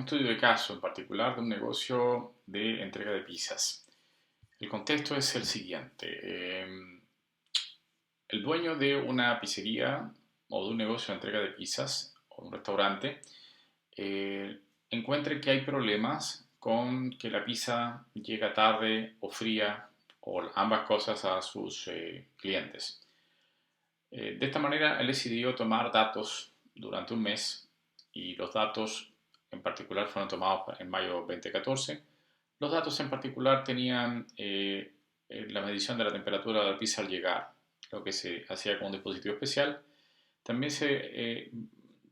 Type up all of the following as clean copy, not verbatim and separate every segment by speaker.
Speaker 1: estudio de caso en particular de un negocio de entrega de pizzas. El contexto es el siguiente. El dueño de una pizzería o de un negocio de entrega de pizzas o un restaurante encuentra que hay problemas con que la pizza llega tarde o fría o ambas cosas a sus clientes. De esta manera, él decidió tomar datos durante un mes y los datos en particular fueron tomados en mayo 2014. Los datos en particular tenían la medición de la temperatura de la pizza al llegar, lo que se hacía con un dispositivo especial. También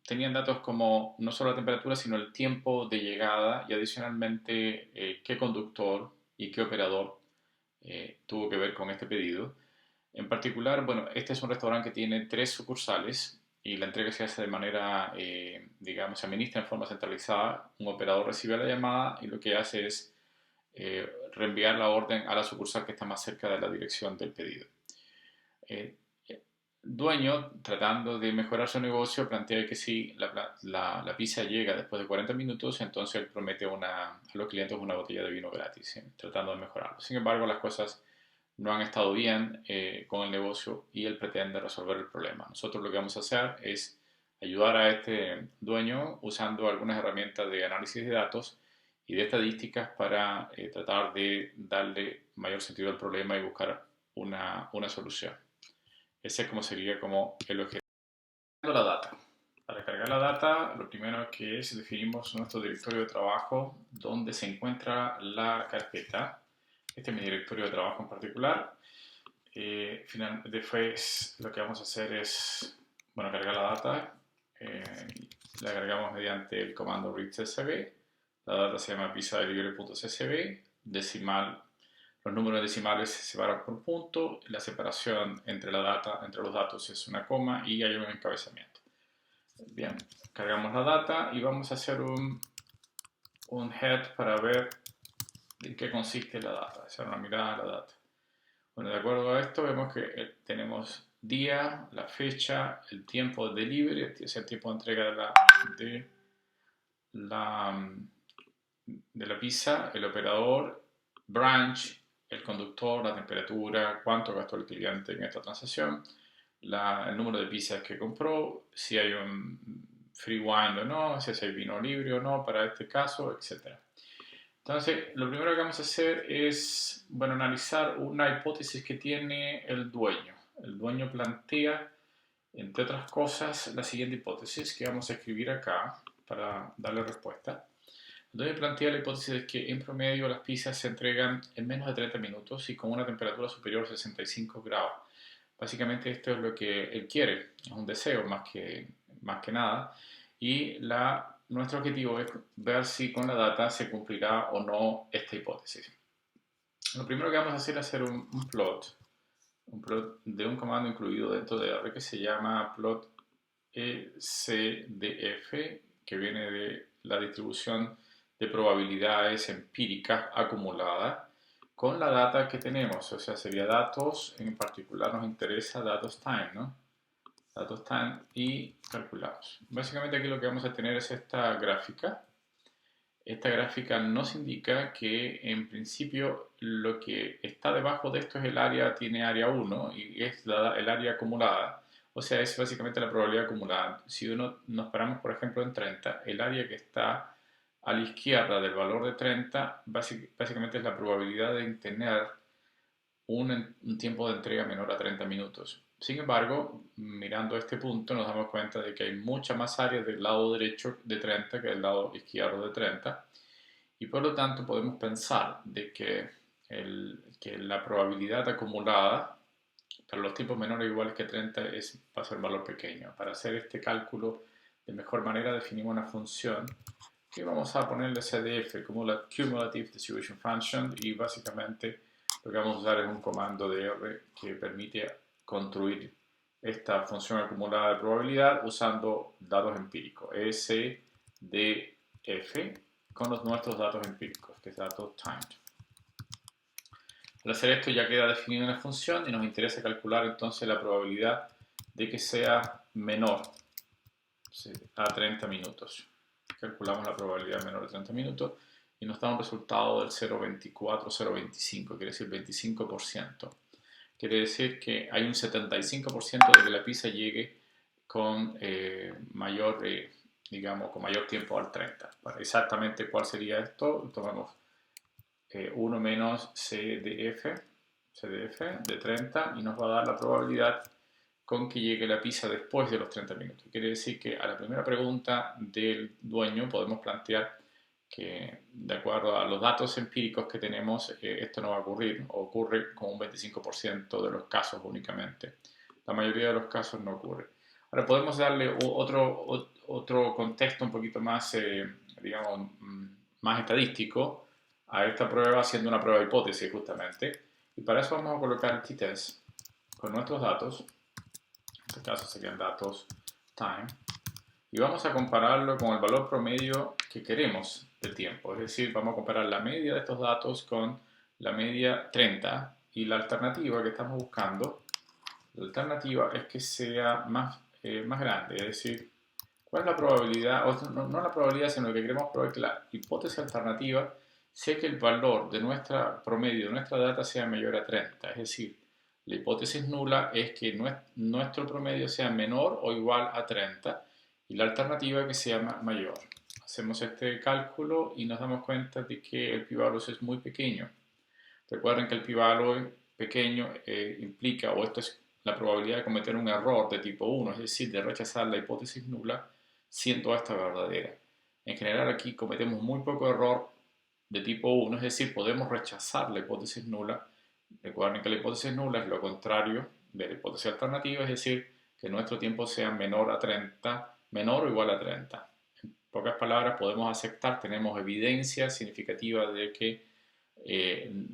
Speaker 1: tenían datos como no solo la temperatura, sino el tiempo de llegada y adicionalmente qué conductor y qué operador tuvo que ver con este pedido. En particular, bueno, este es un restaurante que tiene 3 sucursales y la entrega se hace de manera, digamos, se administra en forma centralizada. Un operador recibe la llamada y lo que hace es reenviar la orden a la sucursal que está más cerca de la dirección del pedido. Dueño, tratando de mejorar su negocio, plantea que si la pizza llega después de 40 minutos, entonces él promete a los clientes una botella de vino gratis, tratando de mejorarlo. Sin embargo, las cosas no han estado bien con el negocio y él pretende resolver el problema. Nosotros lo que vamos a hacer es ayudar a este dueño usando algunas herramientas de análisis de datos y de estadísticas para tratar de darle mayor sentido al problema y buscar una solución. Ese es como sería como el objetivo. La data. Para cargar la data, lo primero que es definimos nuestro directorio de trabajo donde se encuentra la carpeta. Este es mi directorio de trabajo en particular. Después lo que vamos a hacer es, bueno, cargar la data. La cargamos mediante el comando readcsv. La data se llama pizzadelivery.csv. Decimal, los números decimales se separan por punto. La separación entre los datos es una coma y hay un encabezamiento. Bien, cargamos la data y vamos a hacer un head para ver en qué consiste la data, hacer una mirada a la data. Bueno, de acuerdo a esto vemos que tenemos día, la fecha, el tiempo de delivery, es el tiempo de entrega de la pizza, el operador, branch, el conductor, la temperatura, cuánto gastó el cliente en esta transacción, el número de pizzas que compró, si hay un free wine o no, si hay vino libre o no para este caso, etc. Entonces, lo primero que vamos a hacer es, bueno, analizar una hipótesis que tiene el dueño. El dueño plantea, entre otras cosas, la siguiente hipótesis que vamos a escribir acá para darle respuesta. El dueño plantea la hipótesis de que en promedio las pizzas se entregan en menos de 30 minutos y con una temperatura superior a 65 grados. Básicamente esto es lo que él quiere, es un deseo más que nada. Y nuestro objetivo es ver si con la data se cumplirá o no esta hipótesis. Lo primero que vamos a hacer es hacer un plot de un comando incluido dentro de R que se llama plot ECDF, que viene de la distribución de probabilidades empíricas acumuladas con la data que tenemos, o sea, sería datos, en particular nos interesa datos time, ¿no? Datos time y calculados. Básicamente aquí lo que vamos a tener es esta gráfica. Esta gráfica nos indica que en principio lo que está debajo de esto es el área, tiene área 1 y es el área acumulada. O sea, es básicamente la probabilidad acumulada. Si nos paramos, por ejemplo, en 30, el área que está a la izquierda del valor de 30 básicamente es la probabilidad de tener un tiempo de entrega menor a 30 minutos. Sin embargo, mirando este punto nos damos cuenta de que hay mucha más área del lado derecho de 30 que del lado izquierdo de 30 y por lo tanto podemos pensar de que la probabilidad acumulada para los tiempos menores o iguales que 30 va a ser un valor pequeño. Para hacer este cálculo de mejor manera definimos una función que vamos a ponerle CDF como la Cumulative Distribution Function y básicamente lo que vamos a usar es un comando de R que permite construir esta función acumulada de probabilidad usando datos empíricos, SDF, con nuestros datos empíricos, que es datos timed. Al hacer esto ya queda definida una función y nos interesa calcular entonces la probabilidad de que sea menor a 30 minutos. calculamos la probabilidad menor de 30 minutos y nos da un resultado del 0,24, 0,25, quiere decir 25%. Quiere decir que hay un 75% de que la pizza llegue con mayor, digamos, con mayor tiempo al 30. Para exactamente cuál sería esto, tomamos 1 menos CDF de 30 y nos va a dar la probabilidad con que llegue la pizza después de los 30 minutos. Quiere decir que a la primera pregunta del dueño podemos plantear que de acuerdo a los datos empíricos que tenemos, esto no va a ocurrir, o ocurre con un 25% de los casos únicamente. La mayoría de los casos no ocurre. Ahora podemos darle otro contexto un poquito más, digamos, más estadístico a esta prueba, haciendo una prueba de hipótesis justamente. Y para eso vamos a colocar el t-test con nuestros datos. En este caso serían datos time. Y vamos a compararlo con el valor promedio que queremos del tiempo. Es decir, vamos a comparar la media de estos datos con la media 30 y la alternativa que estamos buscando, la alternativa es que sea más grande. Es decir, ¿cuál es la probabilidad? O no la probabilidad, sino que queremos probar que la hipótesis alternativa sea que el valor de nuestra promedio de nuestra data sea mayor a 30. Es decir, la hipótesis nula es que nuestro promedio sea menor o igual a 30 y la alternativa que sea mayor. Hacemos este cálculo y nos damos cuenta de que el p-value es muy pequeño. Recuerden que el p-value pequeño implica, o esto es la probabilidad de cometer un error de tipo 1, es decir, de rechazar la hipótesis nula siendo esta verdadera. En general aquí cometemos muy poco error de tipo 1, es decir, podemos rechazar la hipótesis nula. Recuerden que la hipótesis nula es lo contrario de la hipótesis alternativa, es decir, que nuestro tiempo sea menor a 30, menor o igual a 30. En pocas palabras, podemos aceptar, tenemos evidencia significativa de que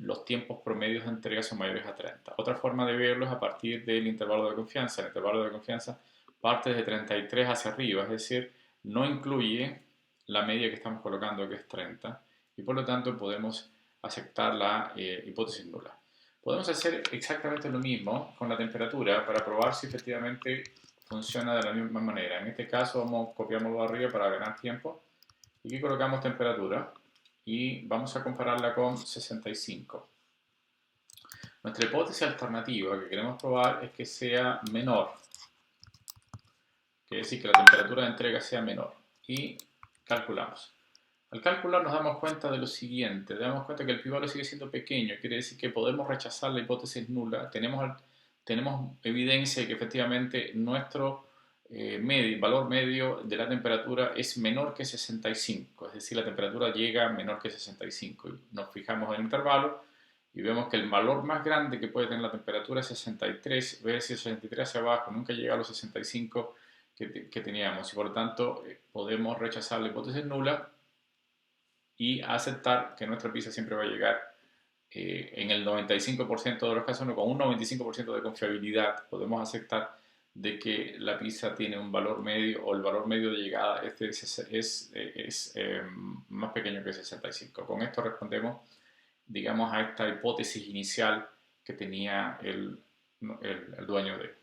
Speaker 1: los tiempos promedios de entrega son mayores a 30. Otra forma de verlo es a partir del intervalo de confianza. El intervalo de confianza parte de 33 hacia arriba, es decir, no incluye la media que estamos colocando, que es 30, y por lo tanto podemos aceptar la hipótesis nula. Podemos hacer exactamente lo mismo con la temperatura para probar si efectivamente funciona de la misma manera. En este caso copiamos arriba para ganar tiempo y aquí colocamos temperatura y vamos a compararla con 65. Nuestra hipótesis alternativa que queremos probar es que sea menor, quiere decir que la temperatura de entrega sea menor, y calculamos. Al calcular nos damos cuenta de lo siguiente, nos damos cuenta que el p-value sigue siendo pequeño, quiere decir que podemos rechazar la hipótesis nula, tenemos evidencia de que efectivamente nuestro valor medio de la temperatura es menor que 65, es decir, la temperatura llega a menor que 65. Y nos fijamos en el intervalo y vemos que el valor más grande que puede tener la temperatura es 63, ver si 63 hacia abajo nunca llega a los 65 que teníamos, y por lo tanto podemos rechazar la hipótesis nula y aceptar que nuestra pizza siempre va a llegar en el 95% de los casos, no, con un 95% de confiabilidad podemos aceptar de que la pizza tiene un valor medio, o el valor medio de llegada es más pequeño que 65. Con esto respondemos, digamos, a esta hipótesis inicial que tenía el dueño de